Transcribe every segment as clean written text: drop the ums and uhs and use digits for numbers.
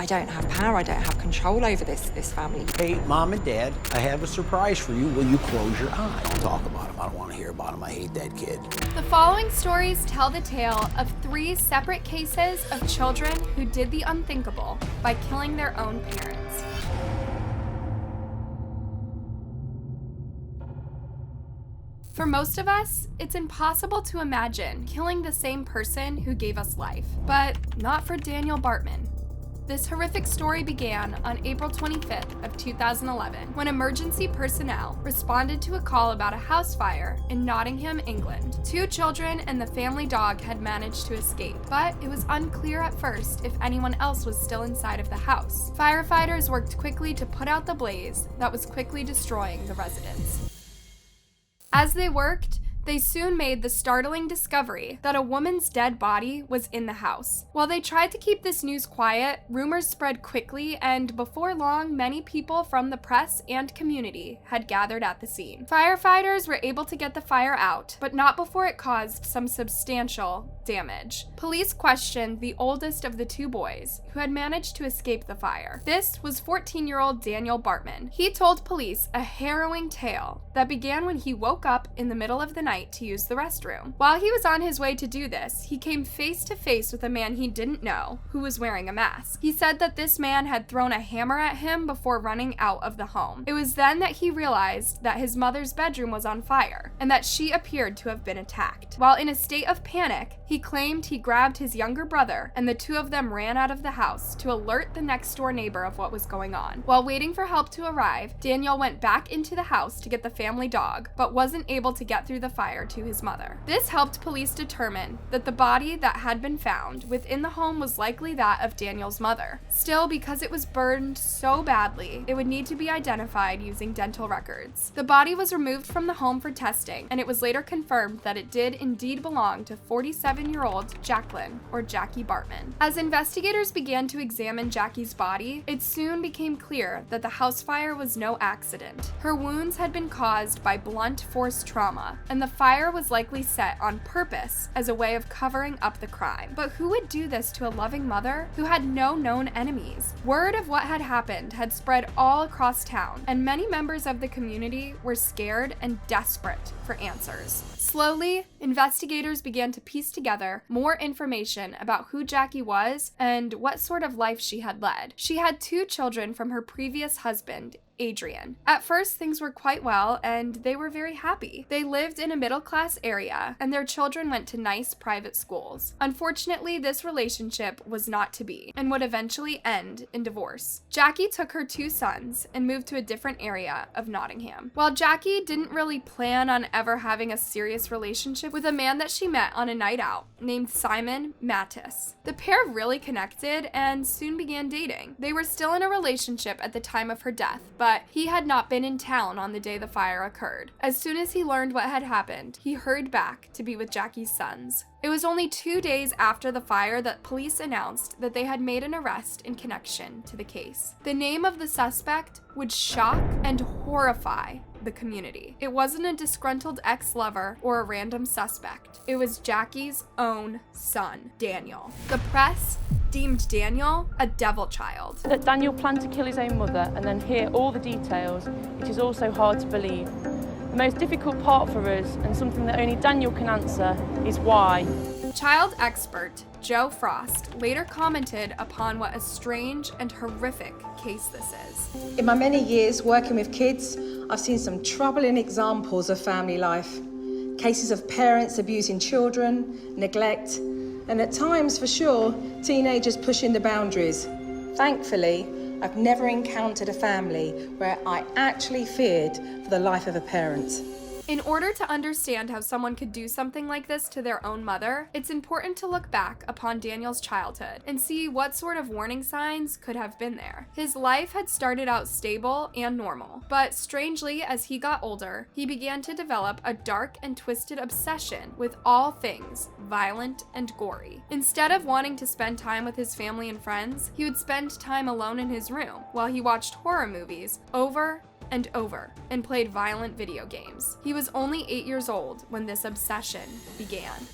I don't have power, I don't have control over this family. Hey, Mom and Dad, I have a surprise for you. Will you close your eyes? Don't talk about him. I don't want to hear about him. I hate that kid. The following stories tell the tale of 3 separate cases of children who did the unthinkable by killing their own parents. For most of us, it's impossible to imagine killing the same person who gave us life, but not for Daniel Bartman. This horrific story began on April 25th of 2011 when emergency personnel responded to a call about a house fire in Nottingham, England. 2 children and the family dog had managed to escape, but it was unclear at first if anyone else was still inside of the house. Firefighters worked quickly to put out the blaze that was quickly destroying the residence. As they worked, they soon made the startling discovery that a woman's dead body was in the house. While they tried to keep this news quiet, rumors spread quickly, and before long, many people from the press and community had gathered at the scene. Firefighters were able to get the fire out, but not before it caused some substantial damage. Police questioned the oldest of the 2 boys, who had managed to escape the fire. This was 14-year-old Daniel Bartman. He told police a harrowing tale that began when he woke up in the middle of the night to use the restroom. While he was on his way to do this, he came face to face with a man he didn't know, who was wearing a mask. He said that this man had thrown a hammer at him before running out of the home. It was then that he realized that his mother's bedroom was on fire, and that she appeared to have been attacked. While in a state of panic, he claimed he grabbed his younger brother, and the 2 of them ran out of the house to alert the next door neighbor of what was going on. While waiting for help to arrive, Daniel went back into the house to get the family dog, but wasn't able to get through the fire to his mother. This helped police determine that the body that had been found within the home was likely that of Daniel's mother. Still, because it was burned so badly, it would need to be identified using dental records. The body was removed from the home for testing, and it was later confirmed that it did indeed belong to 47-year-old Jacqueline, or Jackie Bartman. As investigators began to examine Jackie's body, it soon became clear that the house fire was no accident. Her wounds had been caused by blunt force trauma, and the fire was likely set on purpose as a way of covering up the crime. But who would do this to a loving mother who had no known enemies? Word of what had happened had spread all across town, and many members of the community were scared and desperate for answers. Slowly, investigators began to piece together more information about who Jackie was and what sort of life she had led. She had 2 children from her previous husband, Adrian. At first, things were quite well, and they were very happy. They lived in a middle-class area, and their children went to nice private schools. Unfortunately, this relationship was not to be, and would eventually end in divorce. Jackie took her 2 sons and moved to a different area of Nottingham. While Jackie didn't really plan on ever having a serious relationship with a man that she met on a night out named Simon Mattis, the pair really connected and soon began dating. They were still in a relationship at the time of her death, but he had not been in town on the day the fire occurred. As soon as he learned what had happened, he hurried back to be with Jackie's sons. It was only 2 days after the fire that police announced that they had made an arrest in connection to the case. The name of the suspect would shock and horrify the community. It wasn't a disgruntled ex-lover or a random suspect. It was Jackie's own son, Daniel. The press deemed Daniel a devil child. That Daniel planned to kill his own mother and then hear all the details, it is also hard to believe. The most difficult part for us, and something that only Daniel can answer, is why. Child expert Joe Frost later commented upon what a strange and horrific case this is. In my many years working with kids, I've seen some troubling examples of family life. Cases of parents abusing children, neglect, and at times, for sure, teenagers pushing the boundaries. Thankfully, I've never encountered a family where I actually feared for the life of a parent. In order to understand how someone could do something like this to their own mother, it's important to look back upon Daniel's childhood and see what sort of warning signs could have been there. His life had started out stable and normal, but strangely, as he got older, he began to develop a dark and twisted obsession with all things violent and gory. Instead of wanting to spend time with his family and friends, he would spend time alone in his room while he watched horror movies over and over and played violent video games. He was only 8 years old when this obsession began.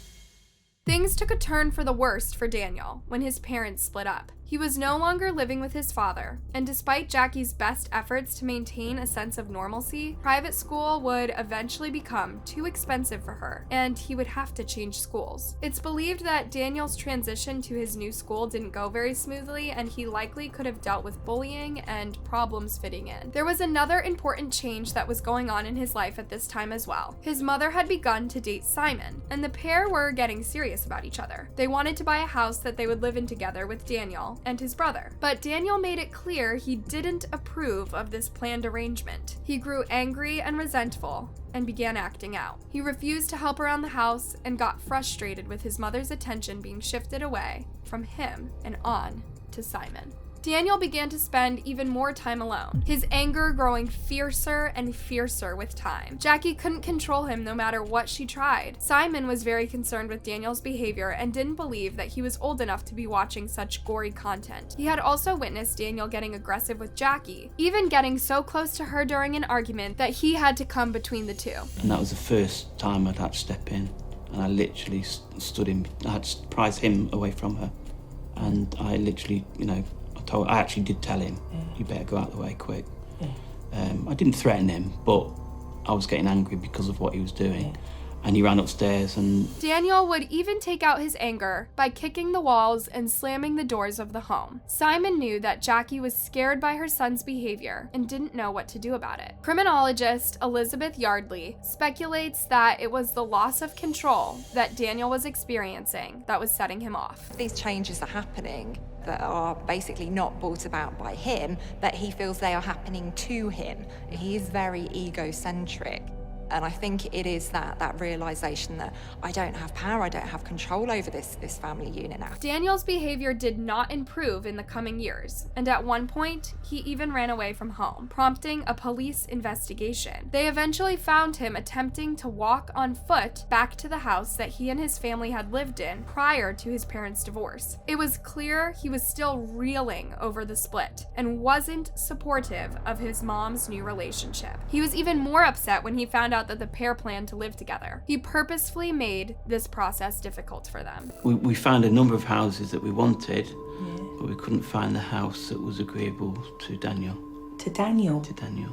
Things took a turn for the worst for Daniel when his parents split up. He was no longer living with his father, and despite Jackie's best efforts to maintain a sense of normalcy, private school would eventually become too expensive for her, and he would have to change schools. It's believed that Daniel's transition to his new school didn't go very smoothly, and he likely could have dealt with bullying and problems fitting in. There was another important change that was going on in his life at this time as well. His mother had begun to date Simon, and the pair were getting serious about each other. They wanted to buy a house that they would live in together with Daniel and his brother. But Daniel made it clear he didn't approve of this planned arrangement. He grew angry and resentful and began acting out. He refused to help around the house and got frustrated with his mother's attention being shifted away from him and on to Simon. Daniel began to spend even more time alone, his anger growing fiercer and fiercer with time. Jackie couldn't control him no matter what she tried. Simon was very concerned with Daniel's behavior and didn't believe that he was old enough to be watching such gory content. He had also witnessed Daniel getting aggressive with Jackie, even getting so close to her during an argument that he had to come between the two. And that was the first time I'd had to step in, and I literally stood him, I had to prise him away from her. And I literally, I actually did tell him, you better go out the way quick. I didn't threaten him, but I was getting angry because of what he was doing. And he ran upstairs and... Daniel would even take out his anger by kicking the walls and slamming the doors of the home. Simon knew that Jackie was scared by her son's behavior and didn't know what to do about it. Criminologist Elizabeth Yardley speculates that it was the loss of control that Daniel was experiencing that was setting him off. These changes are happening that are basically not brought about by him, but he feels they are happening to him. He is very egocentric. And I think it is that realization that I don't have power, I don't have control over this family unit now. Daniel's behavior did not improve in the coming years, and at one point, he even ran away from home, prompting a police investigation. They eventually found him attempting to walk on foot back to the house that he and his family had lived in prior to his parents' divorce. It was clear he was still reeling over the split and wasn't supportive of his mom's new relationship. He was even more upset when he found out that the pair planned to live together. He purposefully made this process difficult for them. We found a number of houses that we wanted, but we couldn't find the house that was agreeable to Daniel. To Daniel? To Daniel.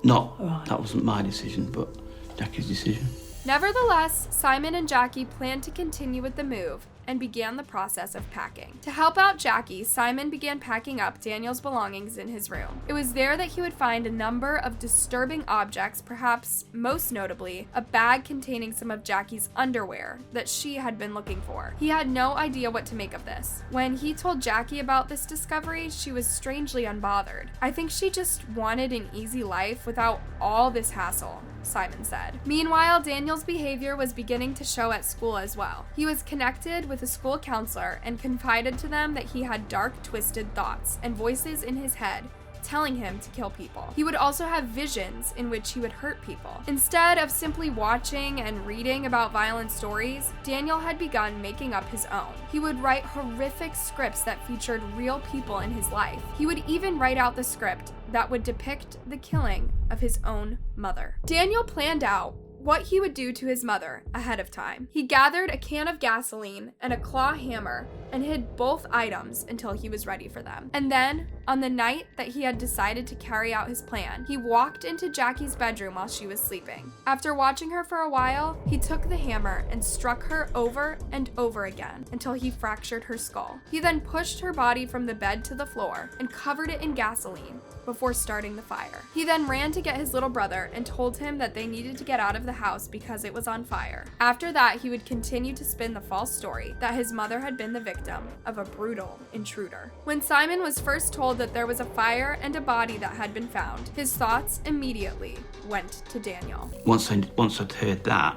That wasn't my decision, but Jackie's decision. Nevertheless, Simon and Jackie planned to continue with the move and began the process of packing. To help out Jackie, Simon began packing up Daniel's belongings in his room. It was there that he would find a number of disturbing objects, perhaps most notably, a bag containing some of Jackie's underwear that she had been looking for. He had no idea what to make of this. When he told Jackie about this discovery, she was strangely unbothered. I think she just wanted an easy life without all this hassle, Simon said. Meanwhile, Daniel's behavior was beginning to show at school as well. He was connected with a school counselor and confided to them that he had dark, twisted thoughts and voices in his head telling him to kill people. He would also have visions in which he would hurt people. Instead of simply watching and reading about violent stories, Daniel had begun making up his own. He would write horrific scripts that featured real people in his life. He would even write out the script that would depict the killing of his own mother. Daniel planned out what he would do to his mother ahead of time. He gathered a can of gasoline and a claw hammer and hid both items until he was ready for them. And then, on the night that he had decided to carry out his plan, he walked into Jackie's bedroom while she was sleeping. After watching her for a while, he took the hammer and struck her over and over again until he fractured her skull. He then pushed her body from the bed to the floor and covered it in gasoline before starting the fire. He then ran to get his little brother and told him that they needed to get out of the house because it was on fire. After that, he would continue to spin the false story that his mother had been the victim of a brutal intruder. When Simon was first told that there was a fire and a body that had been found, his thoughts immediately went to Daniel. Once I'd heard that,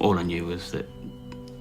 all I knew was that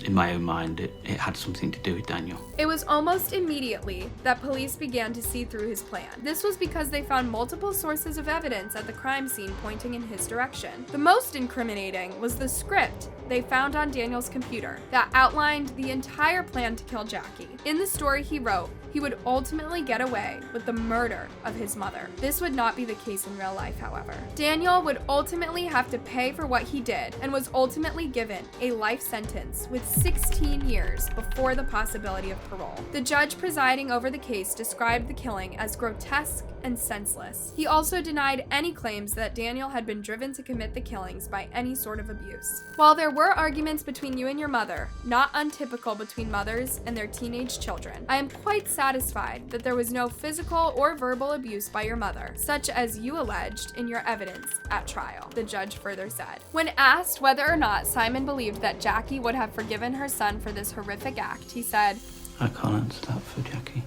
in my own mind, it had something to do with Daniel. It was almost immediately that police began to see through his plan. This was because they found multiple sources of evidence at the crime scene pointing in his direction. The most incriminating was the script they found on Daniel's computer that outlined the entire plan to kill Jackie. In the story he wrote, he would ultimately get away with the murder of his mother. This would not be the case in real life, however. Daniel would ultimately have to pay for what he did and was ultimately given a life sentence with 16 years before the possibility of parole. The judge presiding over the case described the killing as grotesque and senseless. He also denied any claims that Daniel had been driven to commit the killings by any sort of abuse. While there were arguments between you and your mother, not untypical between mothers and their teenage children, I am quite satisfied that there was no physical or verbal abuse by your mother, such as you alleged in your evidence at trial, the judge further said. When asked whether or not Simon believed that Jackie would have forgiven her son for this horrific act, he said, I can't answer that for Jackie.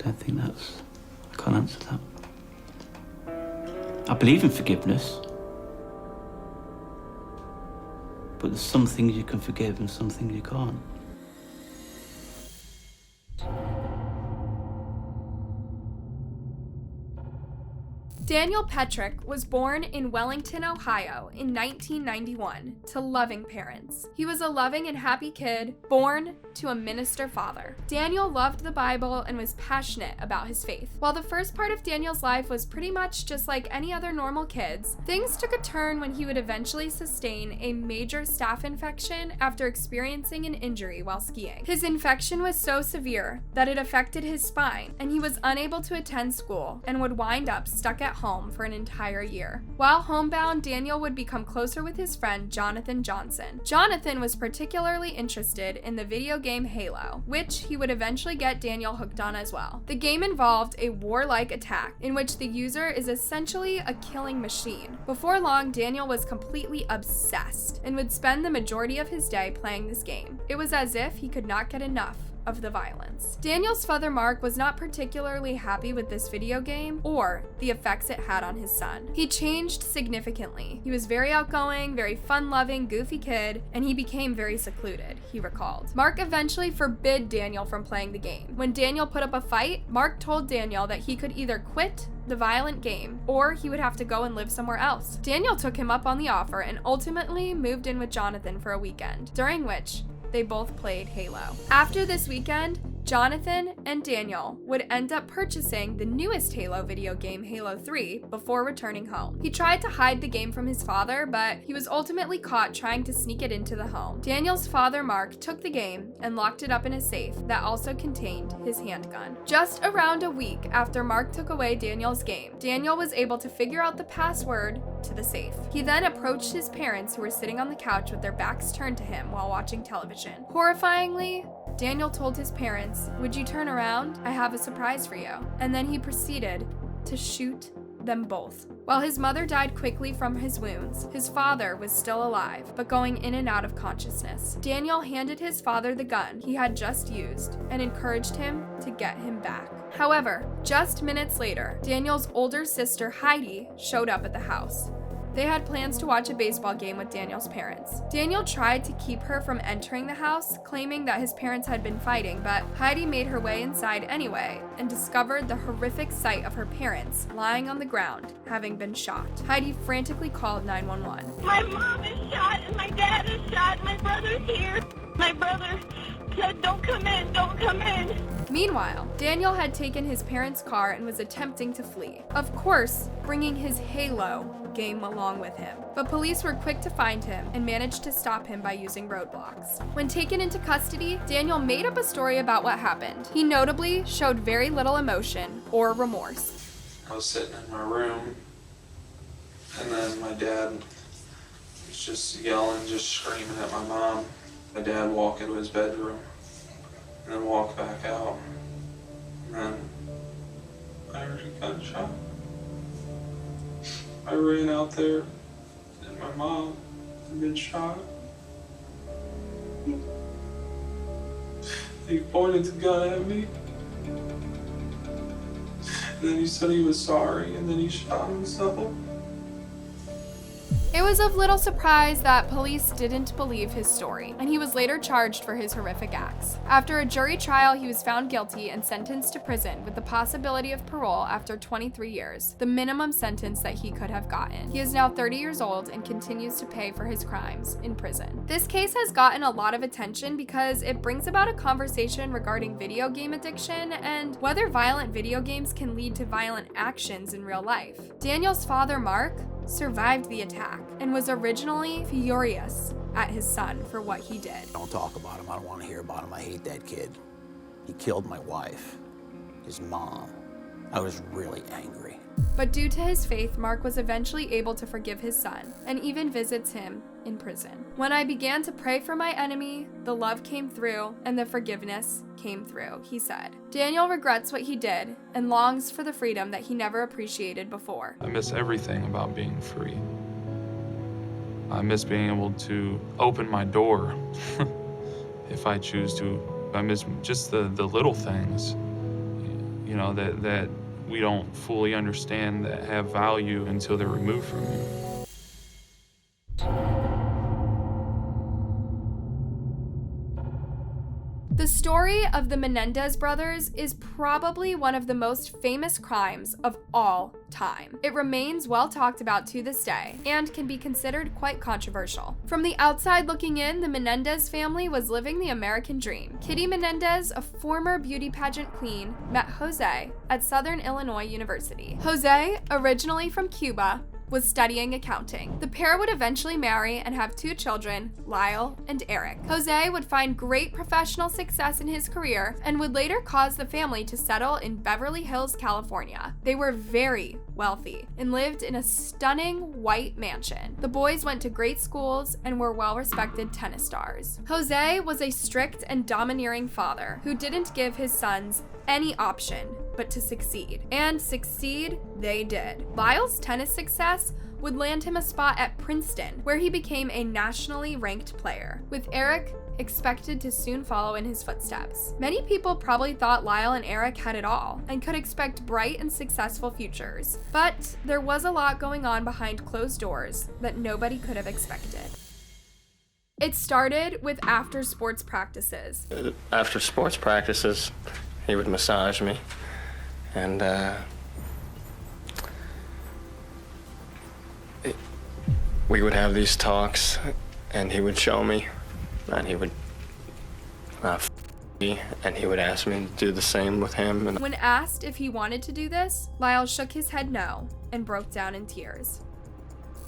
I can't answer that. I believe in forgiveness, but there's some things you can forgive and some things you can't. Daniel Petric was born in Wellington, Ohio in 1991 to loving parents. He was a loving and happy kid, born to a minister father. Daniel loved the Bible and was passionate about his faith. While the first part of Daniel's life was pretty much just like any other normal kids, things took a turn when he would eventually sustain a major staph infection after experiencing an injury while skiing. His infection was so severe that it affected his spine, and he was unable to attend school and would wind up stuck at home for an entire year. While homebound, Daniel would become closer with his friend Jonathan Johnson. Jonathan was particularly interested in the video game Halo, which he would eventually get Daniel hooked on as well. The game involved a warlike attack in which the user is essentially a killing machine. Before long, Daniel was completely obsessed and would spend the majority of his day playing this game. It was as if he could not get enough of the violence. Daniel's father Mark was not particularly happy with this video game or the effects it had on his son. He changed significantly. He was very outgoing, very fun-loving, goofy kid, and he became very secluded, he recalled. Mark eventually forbid Daniel from playing the game. When Daniel put up a fight, Mark told Daniel that he could either quit the violent game or he would have to go and live somewhere else. Daniel took him up on the offer and ultimately moved in with Jonathan for a weekend, during which they both played Halo. After this weekend, Jonathan and Daniel would end up purchasing the newest Halo video game, Halo 3, before returning home. He tried to hide the game from his father, but he was ultimately caught trying to sneak it into the home. Daniel's father, Mark, took the game and locked it up in a safe that also contained his handgun. Just around a week after Mark took away Daniel's game, Daniel was able to figure out the password to the safe. He then approached his parents, who were sitting on the couch with their backs turned to him while watching television. Horrifyingly, Daniel told his parents, "Would you turn around? I have a surprise for you." And then he proceeded to shoot them both. While his mother died quickly from his wounds, his father was still alive, but going in and out of consciousness. Daniel handed his father the gun he had just used and encouraged him to get him back. However, just minutes later, Daniel's older sister Heidi showed up at the house. They had plans to watch a baseball game with Daniel's parents. Daniel tried to keep her from entering the house, claiming that his parents had been fighting, but Heidi made her way inside anyway and discovered the horrific sight of her parents lying on the ground, having been shot. Heidi frantically called 911. My mom is shot and my dad is shot. My brother's here. My brother said, "Don't come in, don't come in." Meanwhile, Daniel had taken his parents' car and was attempting to flee. Of course, bringing his Halo game along with him. But police were quick to find him and managed to stop him by using roadblocks. When taken into custody, Daniel made up a story about what happened. He notably showed very little emotion or remorse. I was sitting in my room, and then my dad was just yelling, just screaming at my mom. My dad walked into his bedroom and then walked back out. And then I heard a gunshot. I ran out there and my mom had been shot. He pointed the gun at me. And then he said he was sorry, and then he shot himself. It was of little surprise that police didn't believe his story, and he was later charged for his horrific acts. After a jury trial, he was found guilty and sentenced to prison with the possibility of parole after 23 years, the minimum sentence that he could have gotten. He is now 30 years old and continues to pay for his crimes in prison. This case has gotten a lot of attention because it brings about a conversation regarding video game addiction and whether violent video games can lead to violent actions in real life. Daniel's father, Mark, survived the attack and was originally furious at his son for what he did. Don't talk about him. I don't want to hear about him. I hate that kid. He killed my wife, his mom. I was really angry. But due to his faith, Mark was eventually able to forgive his son and even visits him in prison. When I began to pray for my enemy, the love came through and the forgiveness came through, he said. Daniel regrets what he did and longs for the freedom that he never appreciated before. I miss everything about being free. I miss being able to open my door if I choose to. I miss just the little things, you know, that we don't fully understand that have value until they're removed from you. The story of the Menendez brothers is probably one of the most famous crimes of all time. It remains well talked about to this day and can be considered quite controversial. From the outside looking in, the Menendez family was living the American dream. Kitty Menendez, a former beauty pageant queen, met Jose at Southern Illinois University. Jose, originally from Cuba, was studying accounting. The pair would eventually marry and have 2 children, Lyle and Eric. Jose would find great professional success in his career and would later cause the family to settle in Beverly Hills, California. They were very wealthy and lived in a stunning white mansion. The boys went to great schools and were well-respected tennis stars. Jose was a strict and domineering father who didn't give his sons any option but to succeed. And succeed they did. Lyle's tennis success would land him a spot at Princeton, where he became a nationally ranked player, with Eric expected to soon follow in his footsteps. Many people probably thought Lyle and Eric had it all and could expect bright and successful futures. But there was a lot going on behind closed doors that nobody could have expected. It started with after sports practices. After sports practices, he would massage me, and we would have these talks, and he would show me, and he would and he would ask me to do the same with him. And when asked if he wanted to do this, Lyle shook his head no and broke down in tears.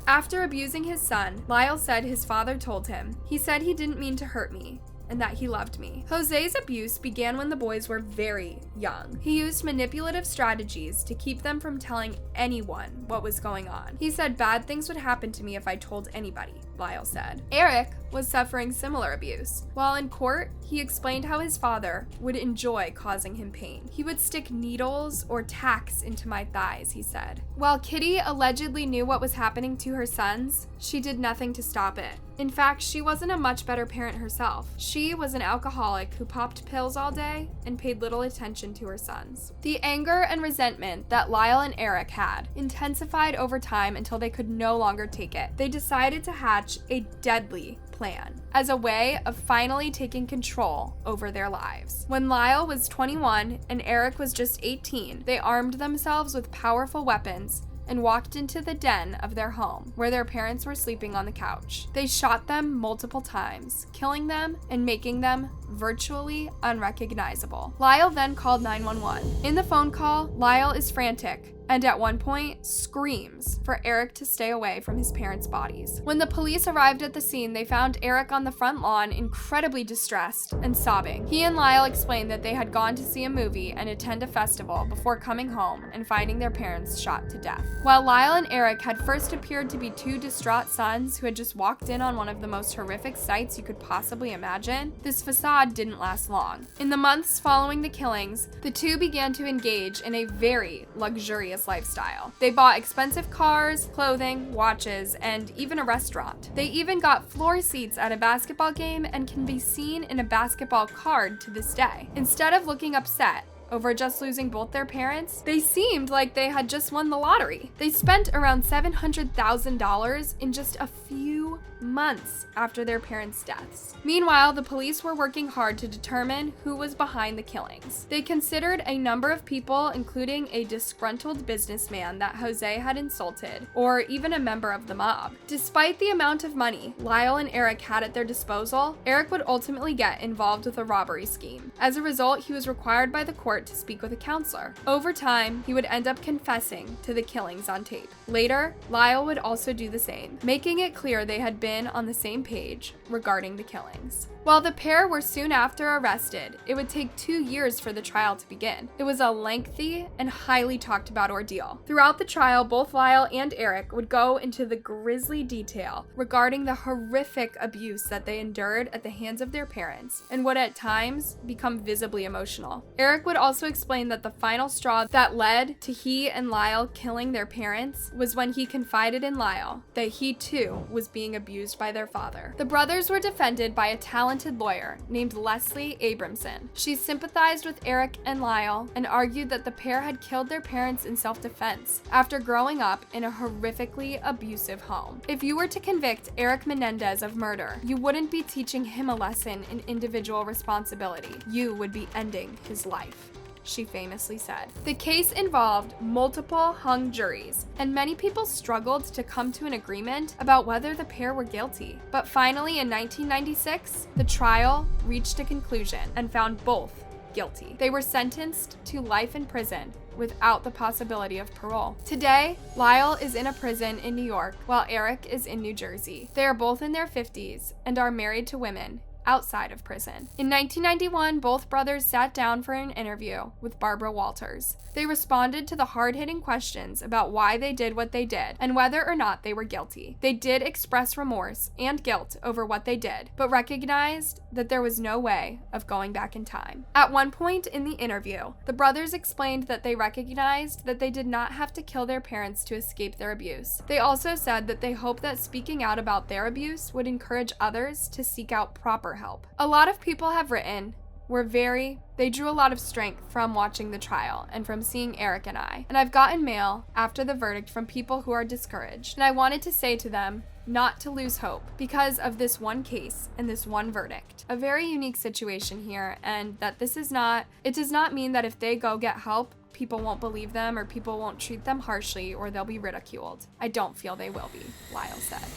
After abusing his son, Lyle said his father told him, he said he didn't mean to hurt me, and that he loved me. Jose's abuse began when the boys were very young. He used manipulative strategies to keep them from telling anyone what was going on. He said bad things would happen to me if I told anybody, Lyle said. Eric was suffering similar abuse. While in court, he explained how his father would enjoy causing him pain. He would stick needles or tacks into my thighs, he said. While Kitty allegedly knew what was happening to her sons, she did nothing to stop it. In fact, she wasn't a much better parent herself. She was an alcoholic who popped pills all day and paid little attention to her sons. The anger and resentment that Lyle and Eric had intensified over time until they could no longer take it. They decided to hatch a deadly plan as a way of finally taking control over their lives. When Lyle was 21 and Eric was just 18, they armed themselves with powerful weapons and walked into the den of their home, where their parents were sleeping on the couch. They shot them multiple times, killing them and making them virtually unrecognizable. Lyle then called 911. In the phone call, Lyle is frantic and at one point screams for Eric to stay away from his parents' bodies. When the police arrived at the scene, they found Eric on the front lawn incredibly distressed and sobbing. He and Lyle explained that they had gone to see a movie and attend a festival before coming home and finding their parents shot to death. While Lyle and Eric had first appeared to be 2 distraught sons who had just walked in on one of the most horrific sights you could possibly imagine, this facade didn't last long. In the months following the killings, the 2 began to engage in a very luxurious lifestyle. They bought expensive cars, clothing, watches, and even a restaurant. They even got floor seats at a basketball game and can be seen in a basketball card to this day. Instead of looking upset over just losing both their parents, they seemed like they had just won the lottery. They spent around $700,000 in just a few months after their parents' deaths. Meanwhile, the police were working hard to determine who was behind the killings. They considered a number of people, including a disgruntled businessman that Jose had insulted, or even a member of the mob. Despite the amount of money Lyle and Eric had at their disposal, Eric would ultimately get involved with a robbery scheme. As a result, he was required by the court to speak with a counselor. Over time, he would end up confessing to the killings on tape. Later, Lyle would also do the same, making it clear they had been on the same page regarding the killings. While the pair were soon after arrested, it would take 2 years for the trial to begin. It was a lengthy and highly talked about ordeal. Throughout the trial, both Lyle and Eric would go into the grisly detail regarding the horrific abuse that they endured at the hands of their parents and would at times become visibly emotional. Eric would also explain that the final straw that led to he and Lyle killing their parents was when he confided in Lyle that he too was being abused by their father. The brothers were defended by a talented lawyer named Leslie Abramson. She sympathized with Eric and Lyle and argued that the pair had killed their parents in self-defense after growing up in a horrifically abusive home. If you were to convict Eric Menendez of murder, you wouldn't be teaching him a lesson in individual responsibility. You would be ending his life, she famously said. The case involved multiple hung juries, and many people struggled to come to an agreement about whether the pair were guilty. But finally, in 1996, the trial reached a conclusion and found both guilty. They were sentenced to life in prison without the possibility of parole. Today, Lyle is in a prison in New York while Eric is in New Jersey. They are both in their 50s and are married to women outside of prison. In 1991, both brothers sat down for an interview with Barbara Walters. They responded to the hard-hitting questions about why they did what they did and whether or not they were guilty. They did express remorse and guilt over what they did, but recognized that there was no way of going back in time. At one point in the interview, the brothers explained that they recognized that they did not have to kill their parents to escape their abuse. They also said that they hope that speaking out about their abuse would encourage others to seek out proper help. A lot of people have written, they drew a lot of strength from watching the trial and from seeing Eric and I. And I've gotten mail after the verdict from people who are discouraged. And I wanted to say to them not to lose hope because of this one case and this one verdict. A very unique situation here, and that it does not mean that if they go get help, people won't believe them or people won't treat them harshly or they'll be ridiculed. I don't feel they will be, Lyle said.